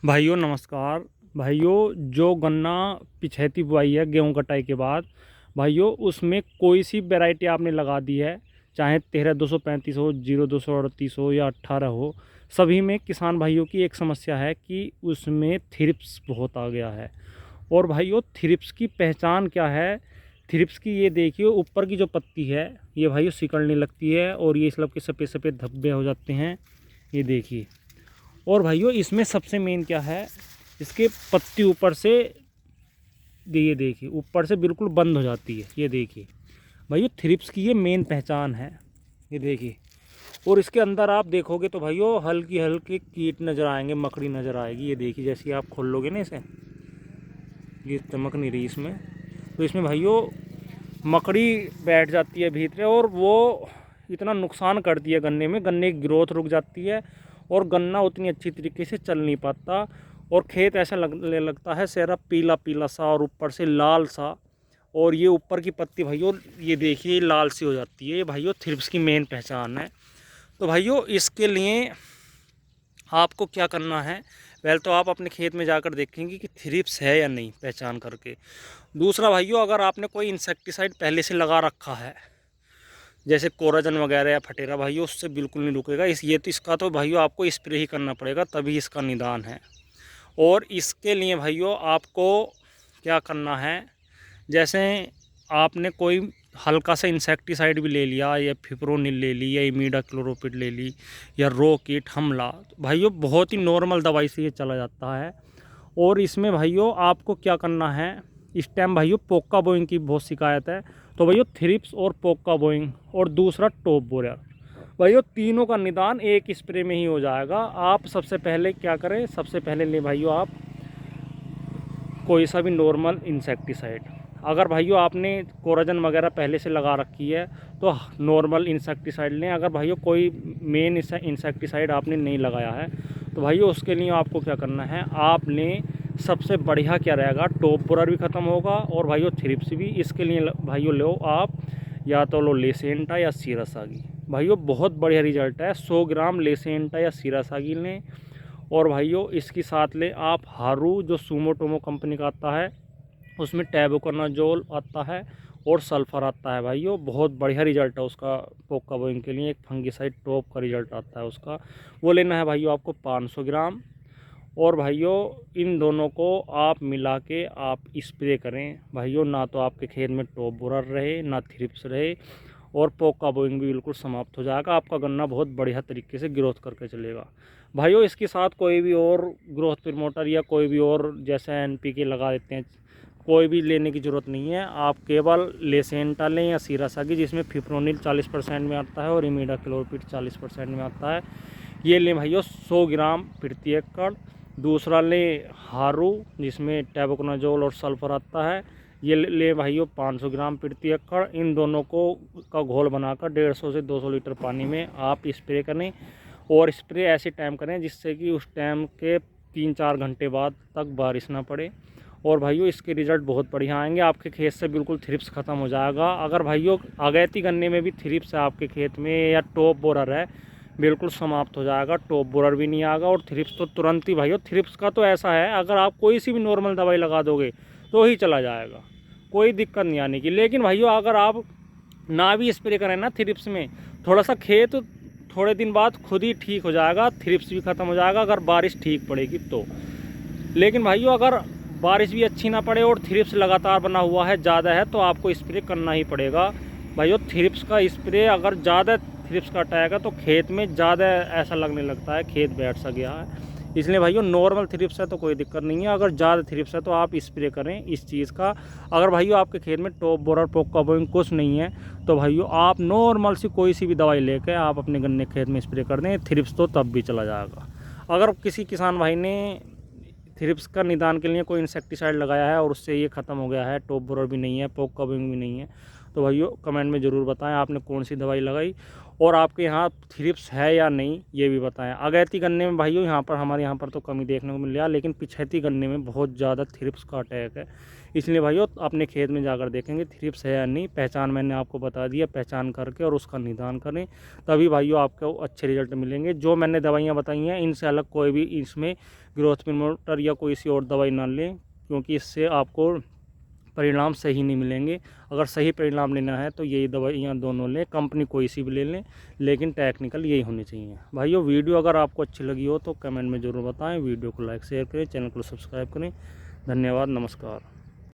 भाइयों नमस्कार। भाइयों जो गन्ना पिछैती बुआई है गेहूं कटाई के बाद, भाइयों उसमें कोई सी वैरायटी आपने लगा दी है, चाहे 13-235 हो, 0238 हो या 18 हो, सभी में किसान भाइयों की एक समस्या है कि उसमें थ्रिप्स बहुत आ गया है। और भाइयों थ्रिप्स की पहचान क्या है? थ्रिप्स की ये देखिए, ऊपर की जो पत्ती है ये भाइयों सिकुड़ने लगती है और ये सब के सफ़ेद सफ़ेद धब्बे हो जाते हैं, ये देखिए। और भाइयों इसमें सबसे मेन क्या है, इसके पत्ती ऊपर से ये देखिए ऊपर से बिल्कुल बंद हो जाती है, ये देखिए भाइयों थ्रिप्स की ये मेन पहचान है, ये देखिए। और इसके अंदर आप देखोगे तो भाइयों हल्की हल्की कीट नज़र आएंगे, मकड़ी नज़र आएगी, ये देखिए। जैसे आप खोल लोगे ना इसे, ये चमक नहीं रही इसमें, तो इसमें भाइयों मकड़ी बैठ जाती है भीतर और वो इतना नुकसान करती है गन्ने में, गन्ने की ग्रोथ रुक जाती है और गन्ना उतनी अच्छी तरीके से चल नहीं पाता। और खेत ऐसा लगने लगता है सेरा पीला पीला सा और ऊपर से लाल सा। और ये ऊपर की पत्ती भाइयों ये देखिए लाल सी हो जाती है, ये भाइयों थ्रिप्स की मेन पहचान है। तो भाइयों इसके लिए आपको क्या करना है, पहले तो आप अपने खेत में जाकर देखेंगे कि थ्रिप्स है या नहीं, पहचान करके। दूसरा भाइयों, अगर आपने कोई इंसेक्टिसाइड पहले से लगा रखा है, जैसे कोराजन वगैरह या फटेरा, भाइयों उससे बिल्कुल नहीं रुकेगा ये तो इसका तो भाइयों आपको स्प्रे ही करना पड़ेगा, तभी इसका निदान है। और इसके लिए भाइयों आपको क्या करना है, जैसे आपने कोई हल्का सा इंसेक्टिसाइड भी ले लिया, या फिप्रोनिल ले ली, या इमीडाक्लोरोपिड ले ली, या रोकिट हमला, तो भाइयों बहुत ही नॉर्मल दवाई से ये चला जाता है। और इसमें भाइयों आपको क्या करना है, इस टाइम भाइयों पोका बोइंग की बहुत शिकायत है, तो भाइयों थ्रिप्स और पोका बोइंग और दूसरा टॉप बोरर, भाइयों तीनों का निदान एक स्प्रे में ही हो जाएगा। आप सबसे पहले क्या करें, सबसे पहले ले भाइयों आप कोई सा भी नॉर्मल इंसेक्टिसाइड। अगर भाइयों आपने कोराजन वगैरह पहले से लगा रखी है तो नॉर्मल इंसेक्टिसाइड लें। अगर भाइयों कोई मेन इंसेक्टिसाइड आपने नहीं लगाया है तो भाइयों उसके लिए आपको क्या करना है, आपने सबसे बढ़िया क्या रहेगा, टॉप बोरर भी ख़त्म होगा और भाइयों थ्रिप्स भी। इसके लिए भाइयों लो आप या तो लो लेसेंटा या सीरासागी, भाइयों बहुत बढ़िया रिजल्ट है। 100 ग्राम लेसेंटा या सीरासागी लें। और भाइयों इसके साथ ले आप हारू, जो सुमोटोमो कंपनी का आता है, उसमें टैबोकोनाजोल आता है और सल्फ़र आता है। भाइयों बहुत बढ़िया रिजल्ट है उसका, पोका बोइंग के लिए एक फंगिसाइड टॉप का रिजल्ट आता है उसका, वो लेना है भाइयों आपको 500 ग्राम। और भाइयों इन दोनों को आप मिला के आप स्प्रे करें भाइयों, ना तो आपके खेत में टॉप बोरर रहे, ना थ्रिप्स रहे, और पोका बोइंग भी बिल्कुल समाप्त हो जाएगा। आपका गन्ना बहुत बढ़िया तरीके से ग्रोथ करके चलेगा। भाइयों इसके साथ कोई भी और ग्रोथ प्रमोटर या कोई भी और जैसे एनपीके लगा देते हैं, कोई भी लेने की ज़रूरत नहीं है। आप केवल लेसेंटा लें या सीरासागी, जिसमें फिप्रोनिल 40% में आता है और इमीडाक्लोरोपिड 40% में आता है, ये लें भाइयों 100 ग्राम प्रति एकड़। दूसरा लें हारू, जिसमें टैबोकोनाजोल और सल्फर आता है, ये ले भाइयों 500 ग्राम प्रति एकड़। इन दोनों को का घोल बनाकर 150 से 200 लीटर पानी में आप स्प्रे करें। और स्प्रे ऐसे टाइम करें जिससे कि उस टाइम के 3-4 घंटे बाद तक बारिश ना पड़े। और भाइयों इसके रिज़ल्ट बहुत बढ़िया आएंगे, आपके खेत से बिल्कुल थ्रिप्स ख़त्म हो जाएगा। अगर भाइयों अगैती गन्ने में भी थ्रिप्स है आपके खेत में या टॉप बोरर है, बिल्कुल समाप्त हो जाएगा, टॉप बोरर भी नहीं आएगा और थ्रिप्स तो तुरंत ही। भाइयों थ्रिप्स का तो ऐसा है, अगर आप कोई सी भी नॉर्मल दवाई लगा दोगे तो ही चला जाएगा, कोई दिक्कत नहीं आने की। लेकिन भाइयों अगर आप ना भी स्प्रे करें ना थ्रिप्स में, थोड़ा सा खेत थोड़े दिन बाद खुद ही ठीक हो जाएगा, थ्रिप्स भी ख़त्म हो जाएगा अगर बारिश ठीक पड़ेगी तो। लेकिन भाइयों अगर बारिश भी अच्छी ना पड़े और थ्रिप्स लगातार बना हुआ है, ज़्यादा है, तो आपको स्प्रे करना ही पड़ेगा। भाइयों थ्रिप्स का स्प्रे अगर ज़्यादा थ्रिप्स का अटैक है तो खेत में ज़्यादा ऐसा लगने लगता है खेत बैठ सा गया है। इसलिए भाइयों नॉर्मल थ्रिप्स है तो कोई दिक्कत नहीं है, अगर ज़्यादा थ्रिप्स है तो आप स्प्रे करें इस चीज़ का। अगर भाइयों आपके खेत में टॉप बोरर पोका बोइंग कुछ नहीं है तो भाइयों आप नॉर्मल सी कोई सी भी दवाई लेकर आप अपने गन्ने खेत में स्प्रे कर दें, थ्रिप्स तो तब भी चला जाएगा। अगर किसी किसान भाई ने थ्रिप्स का निदान के लिए कोई इंसेक्टिसाइड लगाया है और उससे ये ख़त्म हो गया है, टॉप बोरर भी नहीं है, पोका बोइंग भी नहीं है, तो भाइयों कमेंट में ज़रूर बताएं आपने कौन सी दवाई लगाई। और आपके यहाँ थ्रिप्स है या नहीं ये भी बताएं। अगैती गन्ने में भाइयों यहाँ पर हमारे यहाँ पर तो कमी देखने को मिल रहा है, लेकिन पिछैती गन्ने में बहुत ज़्यादा थ्रिप्स का अटैक है। इसलिए भाइयों अपने खेत में जाकर देखेंगे थ्रिप्स है या नहीं। पहचान मैंने आपको बता दिया, पहचान करके और उसका निदान करें, तभी भाइयों आपको अच्छे रिजल्ट मिलेंगे। जो मैंने दवाइयाँ बताई हैं इनसे अलग कोई भी इसमें ग्रोथ प्रमोटर या कोई सी और दवाई ना लें, क्योंकि इससे आपको परिणाम सही नहीं मिलेंगे। अगर सही परिणाम लेना है तो यही दवाइयाँ दोनों लें, कंपनी कोई सी भी ले लें, लेकिन टेक्निकल यही होनी चाहिए। भाइयों वीडियो अगर आपको अच्छी लगी हो तो कमेंट में ज़रूर बताएं, वीडियो को लाइक शेयर करें, चैनल को सब्सक्राइब करें। धन्यवाद, नमस्कार।